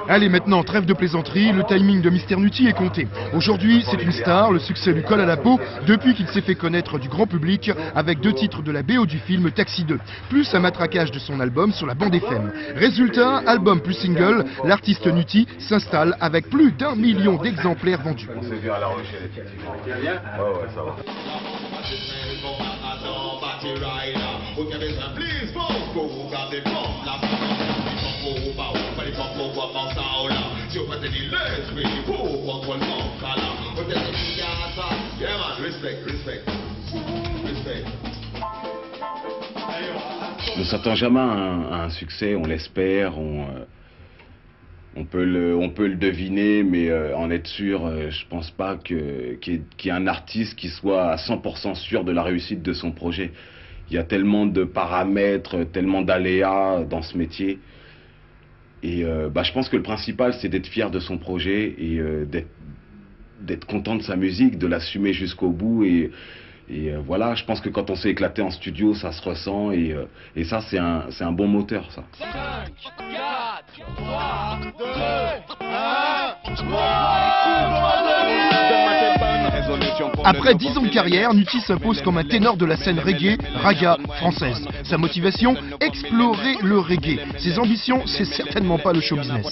Allez, maintenant, trêve de plaisanterie, le timing de Mister Nutti est compté. Aujourd'hui, c'est une star, le succès lui colle à la peau depuis qu'il s'est fait connaître du grand public avec 2 titres de la BO du film Taxi 2, plus un matraquage de son album sur la bande FM. Résultat, album plus single, l'artiste Nutti s'installe avec plus d'1 million d'exemplaires vendus. On s'est vu à La Rochelle, effectivement. Tu vas bien? Ouais, ça va. On ne s'attend jamais à un succès, on l'espère, on peut le deviner, mais en être sûr, je pense pas qu'il y ait un artiste qui soit à 100% sûr de la réussite de son projet. Il y a tellement de paramètres, tellement d'aléas dans ce métier. Et je pense que le principal, c'est d'être fier de son projet et d'être content de sa musique, de l'assumer jusqu'au bout. Et voilà, je pense que quand on s'est éclaté en studio, ça se ressent. Et ça, c'est un bon moteur, ça. 5, 4, 3, 2, 1, Après 10 ans de carrière, Nutti s'impose comme un ténor de la scène reggae, raga française. Sa motivation, explorer le reggae. Ses ambitions, c'est certainement pas le show business.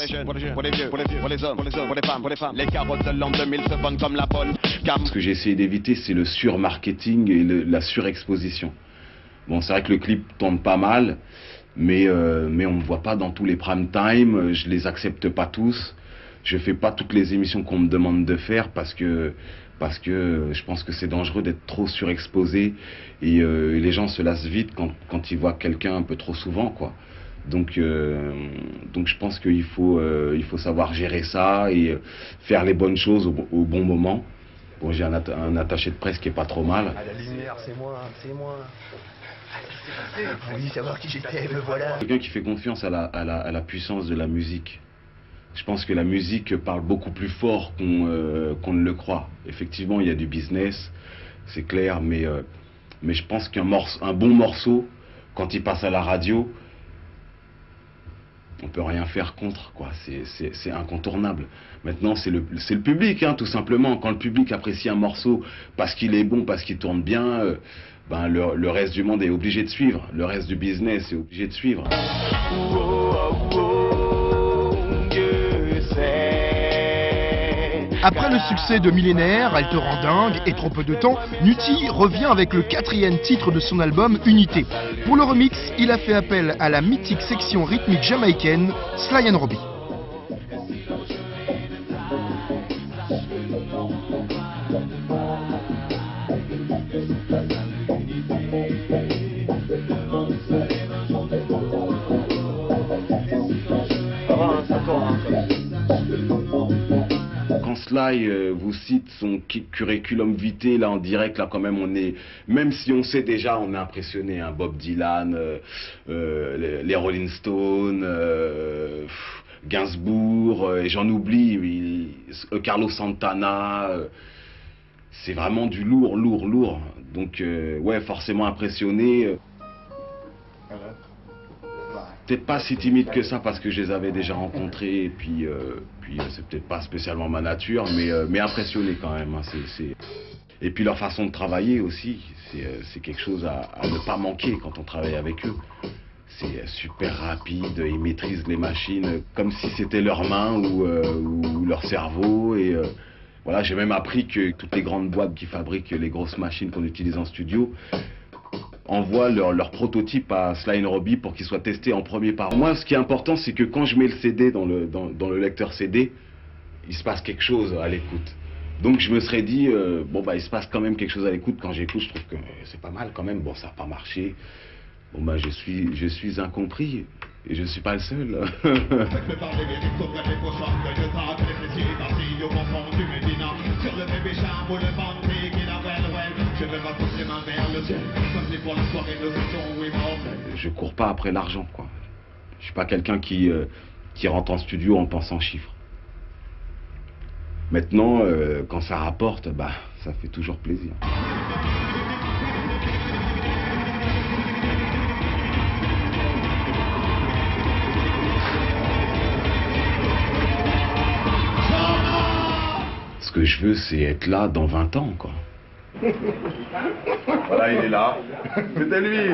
Ce que j'ai essayé d'éviter, c'est le surmarketing et la surexposition. Bon, c'est vrai que le clip tourne pas mal, mais on me voit pas dans tous les prime time, je les accepte pas tous. Je fais pas toutes les émissions qu'on me demande de faire parce que je pense que c'est dangereux d'être trop surexposé et les gens se lassent vite quand ils voient quelqu'un un peu trop souvent, quoi. Donc je pense qu'il faut savoir gérer ça et faire les bonnes choses au bon moment. Bon, j'ai un attaché de presse qui est pas trop mal. À la lumière, c'est moi. Vous voulez savoir qui j'étais, me voilà. Quelqu'un qui fait confiance à la puissance de la musique. Je pense que la musique parle beaucoup plus fort qu'on ne le croit. Effectivement, il y a du business, c'est clair, mais je pense qu'un bon morceau, quand il passe à la radio, on peut rien faire contre, quoi. C'est incontournable. Maintenant, c'est le public, hein, tout simplement. Quand le public apprécie un morceau parce qu'il est bon, parce qu'il tourne bien, le reste du monde est obligé de suivre. Le reste du business est obligé de suivre. Après le succès de Millénaire, Elle te rend dingue et Trop peu de temps, Nutti revient avec le 4e titre de son album Unité. Pour le remix, il a fait appel à la mythique section rythmique jamaïcaine Sly & Robbie. Quand Sly vous cite son curriculum vitae là en direct, là quand même même si on sait déjà, on est impressionné, hein, Bob Dylan, les Rolling Stones, Gainsbourg, et j'en oublie, Carlos Santana, c'est vraiment du lourd. Donc ouais, forcément impressionné. Peut-être pas si timide que ça parce que je les avais déjà rencontrés et puis c'est peut-être pas spécialement ma nature, mais impressionné quand même, hein, Et puis leur façon de travailler aussi, c'est quelque chose à ne pas manquer quand on travaille avec eux. C'est super rapide, ils maîtrisent les machines comme si c'était leurs mains ou leur cerveau. Et voilà, j'ai même appris que toutes les grandes boîtes qui fabriquent les grosses machines qu'on utilise en studio envoient leur prototype à Sly & Robbie pour qu'il soit testé en premier par moi. Ce qui est important, c'est que quand je mets le CD dans le lecteur CD, il se passe quelque chose à l'écoute. Donc je me serais dit, il se passe quand même quelque chose à l'écoute. Quand j'écoute, je trouve que c'est pas mal quand même. Bon, ça n'a pas marché. Bon, je suis incompris. Et je suis pas le seul. Je cours pas après l'argent, quoi. Je suis pas quelqu'un qui rentre en studio en pensant chiffres. Maintenant, quand ça rapporte, ça fait toujours plaisir. que je veux, c'est être là dans 20 ans, quoi. Voilà, il est là. C'était lui.